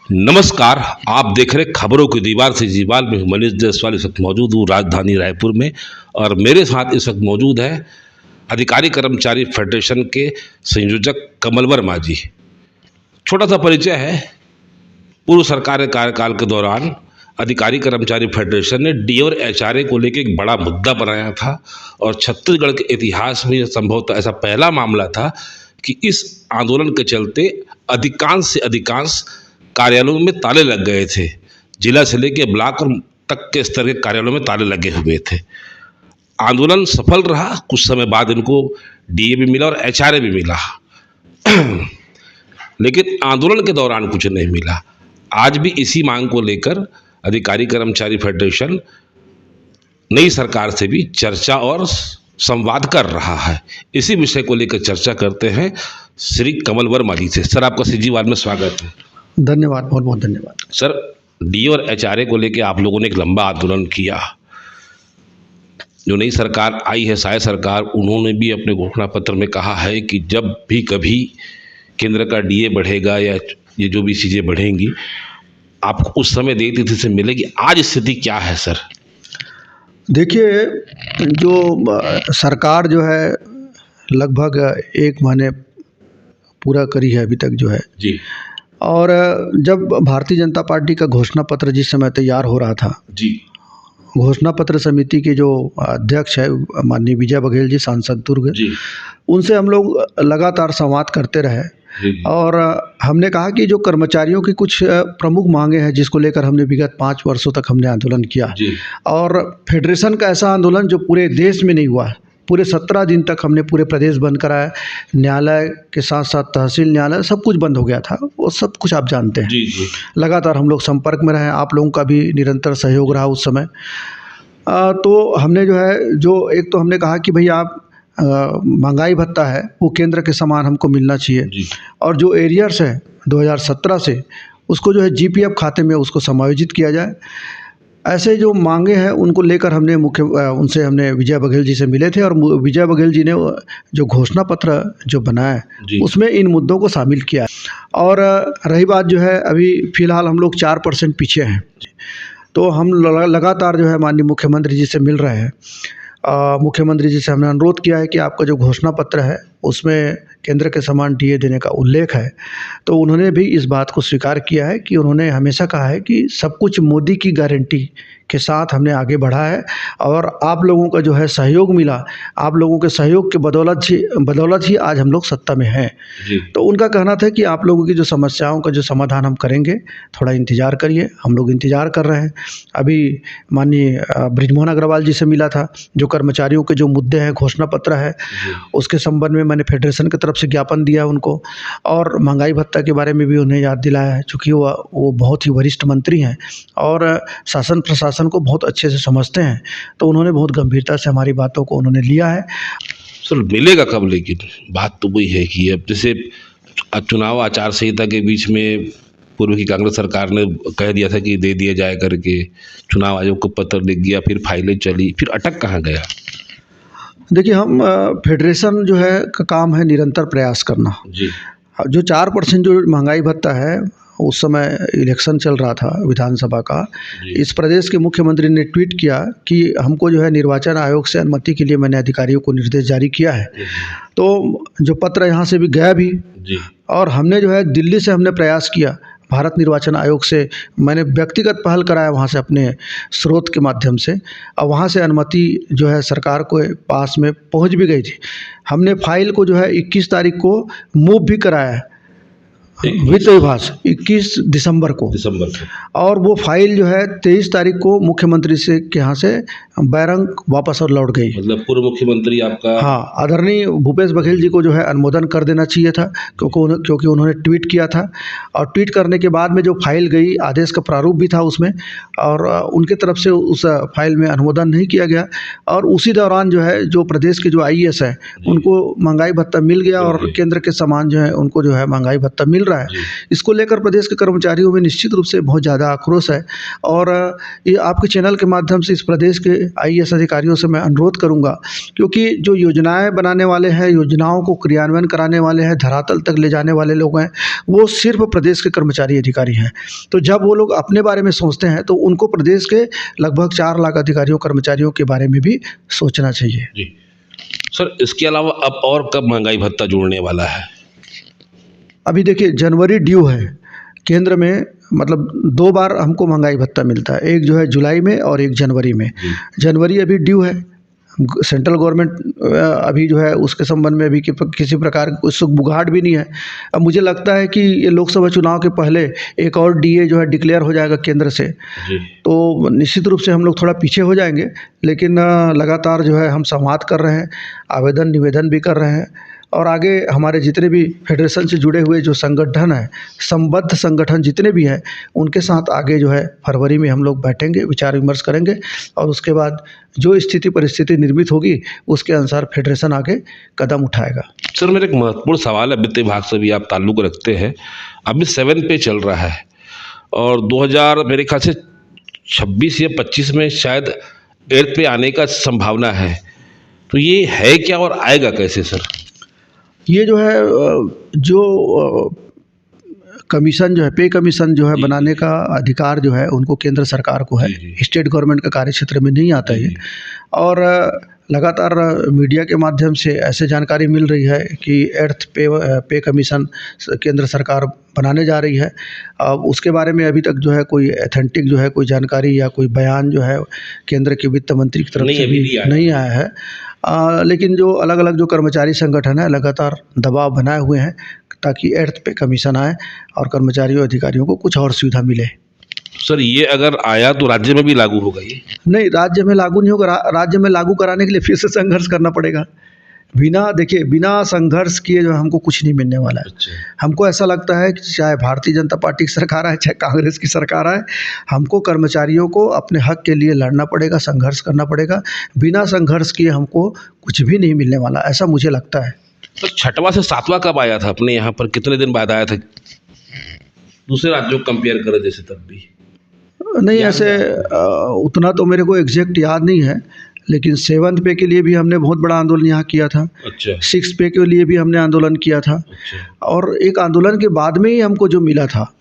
नमस्कार। आप देख रहे खबरों की दीवार से जीवाल में मनीष जायसवाल इस वक्त मौजूद हूँ राजधानी रायपुर में। और मेरे साथ इस वक्त मौजूद है अधिकारी कर्मचारी फेडरेशन के संयोजक कमल वर्मा जी। छोटा सा परिचय है। पूर्व सरकार के कार्यकाल के दौरान अधिकारी कर्मचारी फेडरेशन ने डी और एचआरए को लेकर एक बड़ा मुद्दा बनाया था और छत्तीसगढ़ के इतिहास में संभवतः ऐसा पहला मामला था कि इस आंदोलन के चलते अधिकांश से अधिकांश कार्यालयों में ताले लग गए थे। जिला से लेकर ब्लॉक और तक के स्तर के कार्यालयों में ताले लगे हुए थे। आंदोलन सफल रहा। कुछ समय बाद इनको डीए भी मिला और एचआरए भी मिला लेकिन आंदोलन के दौरान कुछ नहीं मिला। आज भी इसी मांग को लेकर अधिकारी कर्मचारी फेडरेशन नई सरकार से भी चर्चा और संवाद कर रहा है। इसी विषय को लेकर चर्चा करते हैं श्री कमल वर्मा जी से। सर, आपका सीजीवाल में स्वागत है। धन्यवाद, बहुत बहुत धन्यवाद। सर, डी और एचआरए को लेकर आप लोगों ने एक लंबा आंदोलन किया। जो नई सरकार आई है, शायद सरकार, उन्होंने भी अपने घोषणा पत्र में कहा है कि जब भी कभी केंद्र का डीए बढ़ेगा या ये जो भी चीज़ें बढ़ेंगी आपको उस समय देती थी से मिलेगी। आज स्थिति क्या है सर? देखिए, जो सरकार जो है लगभग 1 महीने पूरा करी है अभी तक जो है जी। और जब भारतीय जनता पार्टी का घोषणा पत्र जिस समय तैयार हो रहा था जी, घोषणा पत्र समिति के जो अध्यक्ष है माननीय विजय बघेल जी, सांसद दुर्ग जी, उनसे हम लोग लगातार संवाद करते रहे जी। और हमने कहा कि जो कर्मचारियों की कुछ प्रमुख मांगे हैं जिसको लेकर हमने विगत 5 वर्षों तक हमने आंदोलन किया जी। और फेडरेशन का ऐसा आंदोलन जो पूरे देश में नहीं हुआ है। पूरे 17 दिन तक हमने पूरे प्रदेश बंद कराया। न्यायालय के साथ साथ तहसील न्यायालय सब कुछ बंद हो गया था। वो सब कुछ आप जानते हैं। जी, जी। लगातार हम लोग संपर्क में रहे। आप लोगों का भी निरंतर सहयोग रहा उस समय। तो हमने जो है जो एक तो हमने कहा कि भाई आप महंगाई भत्ता है वो केंद्र के समान हमको मिलना चाहिए जी। और जो एरियर्स है 2017 से उसको जो है जीपीएफ खाते में उसको समायोजित किया जाए। ऐसे जो मांगे हैं उनको लेकर हमने उनसे हमने विजय बघेल जी से मिले थे और विजय बघेल जी ने जो घोषणा पत्र जो बनाया उसमें इन मुद्दों को शामिल किया। और रही बात जो है अभी फ़िलहाल हम लोग 4% पीछे हैं। तो हम लगातार जो है माननीय मुख्यमंत्री जी से मिल रहे हैं। मुख्यमंत्री जी से हमने अनुरोध किया है कि आपका जो घोषणा पत्र है उसमें केंद्र के समान डीए देने का उल्लेख है। तो उन्होंने भी इस बात को स्वीकार किया है कि उन्होंने हमेशा कहा है कि सब कुछ मोदी की गारंटी के साथ हमने आगे बढ़ा है और आप लोगों का जो है सहयोग मिला। आप लोगों के सहयोग के बदौलत ही आज हम लोग सत्ता में हैं। तो उनका कहना था कि आप लोगों की जो समस्याओं का जो समाधान हम करेंगे, थोड़ा इंतज़ार करिए। हम लोग इंतज़ार कर रहे हैं। अभी माननीय बृजमोहन अग्रवाल जी से मिला था। जो कर्मचारियों के जो मुद्दे हैं, घोषणा पत्र है उसके संबंध में मैंने फेडरेशन की तरफ से ज्ञापन दिया उनको और महंगाई भत्ता के बारे में भी उन्हें याद दिलाया है। चूँकि वो बहुत ही वरिष्ठ मंत्री हैं और शासन प्रशासन को बहुत अच्छे से समझते हैं। तो उन्होंने बहुत गंभीरता से हमारी बातों को उन्होंने लिया है। सर, मिलेगा कब? लेकिन बात तो वही है कि अब जैसे चुनाव आचार संहिता के बीच में पूर्व की कांग्रेस सरकार ने कह दिया था कि दे दिया जाए करके, चुनाव आयोग को पत्र लिख गया, फिर फाइलें चली, फिर अटक कहाँ गया? देखिए, हम फेडरेशन जो है का काम है निरंतर प्रयास करना। जी। जो 4% जो महंगाई भत्ता है उस समय इलेक्शन चल रहा था विधानसभा का। इस प्रदेश के मुख्यमंत्री ने ट्वीट किया कि हमको जो है निर्वाचन आयोग से अनुमति के लिए मैंने अधिकारियों को निर्देश जारी किया है। तो जो पत्र यहाँ से भी गया भी जी। और हमने जो है दिल्ली से हमने प्रयास किया, भारत निर्वाचन आयोग से मैंने व्यक्तिगत पहल कराया वहाँ से अपने स्रोत के माध्यम से और वहाँ से अनुमति जो है सरकार को पास में पहुँच भी गई थी। हमने फाइल को जो है 21 तारीख को मूव भी कराया है वित्त विभाग 21 दिसंबर को और वो फाइल जो है 23 तारीख को मुख्यमंत्री से के यहाँ से बैरंग वापस और लौट गई। मतलब पूर्व मुख्यमंत्री आपका? हाँ, आदरणीय भूपेश बघेल जी को जो है अनुमोदन कर देना चाहिए था क्योंकि उन्होंने ट्वीट किया था और ट्वीट करने के बाद में जो फाइल गई, आदेश का प्रारूप भी था उसमें और उनके तरफ से उस फाइल में अनुमोदन नहीं किया गया और उसी दौरान जो है जो प्रदेश के जो आईएएस है उनको महंगाई भत्ता मिल गया और केंद्र के समान जो है उनको जो है महंगाई भत्ता मिल रहा रहा है, इसको लेकर प्रदेश के कर्मचारियों में निश्चित रूप से बहुत ज़्यादा आक्रोश है। और ये आपके चैनल के माध्यम से इस प्रदेश के आईएएस अधिकारियों से मैं अनुरोध करूँगा, क्योंकि जो योजनाएँ बनाने वाले हैं, योजनाओं को क्रियान्वयन कराने वाले हैं, धरातल तक ले जाने वाले लोग हैं, वो सिर्फ प्रदेश के कर्मचारी अधिकारी हैं। तो जब वो लोग अपने बारे में सोचते हैं तो उनको प्रदेश के लगभग 4 लाख अधिकारियों कर्मचारियों के बारे में भी सोचना चाहिए। जी सर, इसके अलावा अब और कब महंगाई भत्ता जुड़ने वाला है? अभी देखिए, जनवरी ड्यू है केंद्र में, मतलब 2 बार हमको महंगाई भत्ता मिलता है, एक जो है जुलाई में और एक जनवरी में। जनवरी अभी ड्यू है, सेंट्रल गवर्नमेंट अभी जो है उसके संबंध में अभी किसी प्रकार की सुगबुगाहट भी नहीं है। अब मुझे लगता है कि ये लोकसभा चुनाव के पहले एक और डीए जो है डिक्लेयर हो जाएगा केंद्र से, तो निश्चित रूप से हम लोग थोड़ा पीछे हो जाएंगे। लेकिन लगातार जो है हम संवाद कर रहे हैं, आवेदन निवेदन भी कर रहे हैं, और आगे हमारे जितने भी फेडरेशन से जुड़े हुए जो संगठन हैं, संबद्ध संगठन जितने भी हैं, उनके साथ आगे जो है फरवरी में हम लोग बैठेंगे, विचार विमर्श करेंगे, और उसके बाद जो स्थिति परिस्थिति निर्मित होगी उसके अनुसार फेडरेशन आगे कदम उठाएगा। सर, मेरा एक महत्वपूर्ण सवाल है, वित्त विभाग से भी आप ताल्लुक़ रखते हैं। अभी 7 पे चल रहा है और 2000 मेरे ख्याल से 26 या 25 में शायद 8 पे आने का संभावना है, तो ये है क्या और आएगा कैसे सर? ये जो है कमीशन जो है, पे कमीशन जो है बनाने का अधिकार जो है उनको केंद्र सरकार को है, स्टेट गवर्नमेंट का कार्य क्षेत्र में नहीं आता ये। और लगातार मीडिया के माध्यम से ऐसे जानकारी मिल रही है कि 8th पे कमीशन केंद्र सरकार बनाने जा रही है। अब उसके बारे में अभी तक जो है कोई ऑथेंटिक जो है कोई जानकारी या कोई बयान जो है केंद्र के वित्त मंत्री की तरफ से भी नहीं आया है। लेकिन जो अलग अलग जो कर्मचारी संगठन है लगातार दबाव बनाए हुए हैं ताकि 8th पे कमीशन आए और कर्मचारियों अधिकारियों को कुछ और सुविधा मिले। सर, ये अगर आया तो राज्य में भी लागू होगा? ये नहीं, राज्य में लागू नहीं होगा। राज्य में लागू कराने के लिए फिर से संघर्ष करना पड़ेगा। बिना संघर्ष किए जो हमको कुछ नहीं मिलने वाला है। हमको ऐसा लगता है कि चाहे भारतीय जनता पार्टी की सरकार आए, चाहे कांग्रेस की सरकार आए, हमको कर्मचारियों को अपने हक के लिए लड़ना पड़ेगा, संघर्ष करना पड़ेगा। बिना संघर्ष किए हमको कुछ भी नहीं मिलने वाला, ऐसा मुझे लगता है। तो 6वां से 7वां कब आया था अपने यहाँ पर? कितने दिन बाद आया था? दूसरे राज्यों को कंपेयर करें जैसे तब भी नहीं, ऐसे उतना तो मेरे को एग्जैक्ट याद नहीं है, लेकिन 7th पे के लिए भी हमने बहुत बड़ा आंदोलन यहाँ किया था। 6th पे के लिए भी हमने आंदोलन किया था। और एक आंदोलन के बाद में ही हमको जो मिला था,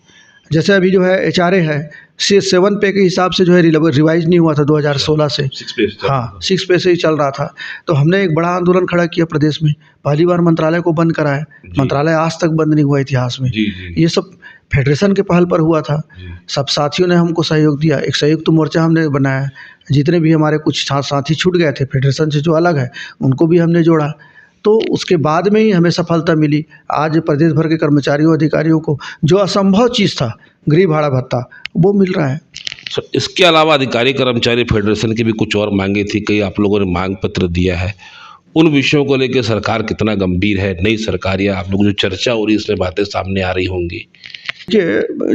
जैसे अभी जो है HRA है, 7 पे के हिसाब से जो है रिवाइज नहीं हुआ था 2016 से। 6 पे से ही चल रहा था। तो हमने एक बड़ा आंदोलन खड़ा किया प्रदेश में, पहली बार मंत्रालय को बंद कराया। मंत्रालय आज तक बंद नहीं हुआ इतिहास में। ये सब फेडरेशन के पहल पर हुआ था। सब साथियों ने हमको सहयोग दिया, एक संयुक्त मोर्चा हमने बनाया। जितने भी हमारे कुछ साथी छूट गए थे फेडरेशन से जो अलग है, उनको भी हमने जोड़ा। तो उसके बाद में ही हमें सफलता मिली। आज प्रदेश भर के कर्मचारियों अधिकारियों को जो असंभव चीज़ था, गृह भाड़ा भत्ता, वो मिल रहा है। इसके अलावा अधिकारी कर्मचारी फेडरेशन की भी कुछ और मांगे थी, कई आप लोगों ने मांग पत्र दिया है, उन विषयों को लेकर सरकार कितना गंभीर है? नई सरकार या आप लोग जो चर्चा हो रही है इसमें बातें सामने आ रही होंगी कि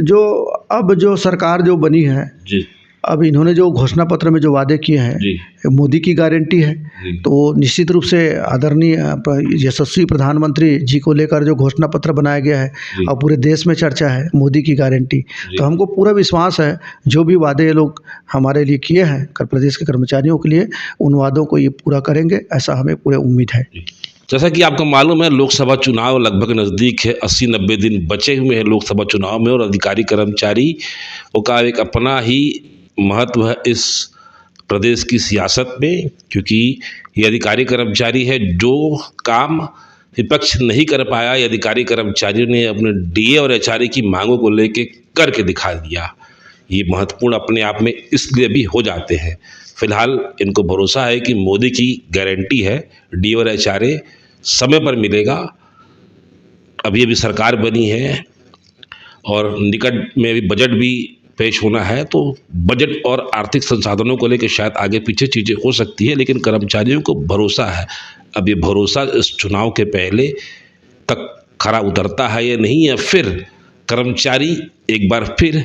जो सरकार जो बनी है जी, अब इन्होंने जो घोषणा पत्र में जो वादे किए हैं, मोदी की गारंटी है। तो निश्चित रूप से आदरणीय यशस्वी प्रधानमंत्री जी को लेकर जो घोषणा पत्र बनाया गया है और पूरे देश में चर्चा है मोदी की गारंटी, तो हमको पूरा विश्वास है जो भी वादे ये लोग हमारे लिए किए हैं प्रदेश के कर्मचारियों के लिए, उन वादों को ये पूरा करेंगे, ऐसा हमें पूरी उम्मीद है। जैसा कि आपको मालूम है, लोकसभा चुनाव लगभग नज़दीक है, 80-90 दिन बचे हुए हैं लोकसभा चुनाव में, और अधिकारी कर्मचारी का एक अपना ही महत्व है इस प्रदेश की सियासत में, क्योंकि ये अधिकारी कर्मचारी है जो काम विपक्ष नहीं कर पाया, ये अधिकारी कर्मचारियों ने अपने डीए और HRA की मांगों को लेके करके दिखा दिया। ये महत्वपूर्ण अपने आप में इसलिए भी हो जाते हैं। फिलहाल इनको भरोसा है कि मोदी की गारंटी है, डीए और HRA समय पर मिलेगा। अभी सरकार बनी है और निकट में अभी बजट भी पेश होना है, तो बजट और आर्थिक संसाधनों को लेकर शायद आगे पीछे चीज़ें हो सकती है, लेकिन कर्मचारियों को भरोसा है। अब ये भरोसा इस चुनाव के पहले तक खरा उतरता है या नहीं, या फिर कर्मचारी एक बार फिर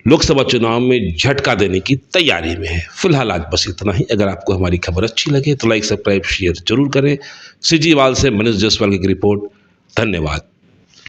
लोकसभा चुनाव में झटका देने की तैयारी में है। फिलहाल आज बस इतना ही। अगर आपको हमारी खबर अच्छी लगे तो लाइक, सब्सक्राइब, शेयर जरूर करें। सीजीवाल से मनीष जायसवाल की रिपोर्ट। धन्यवाद।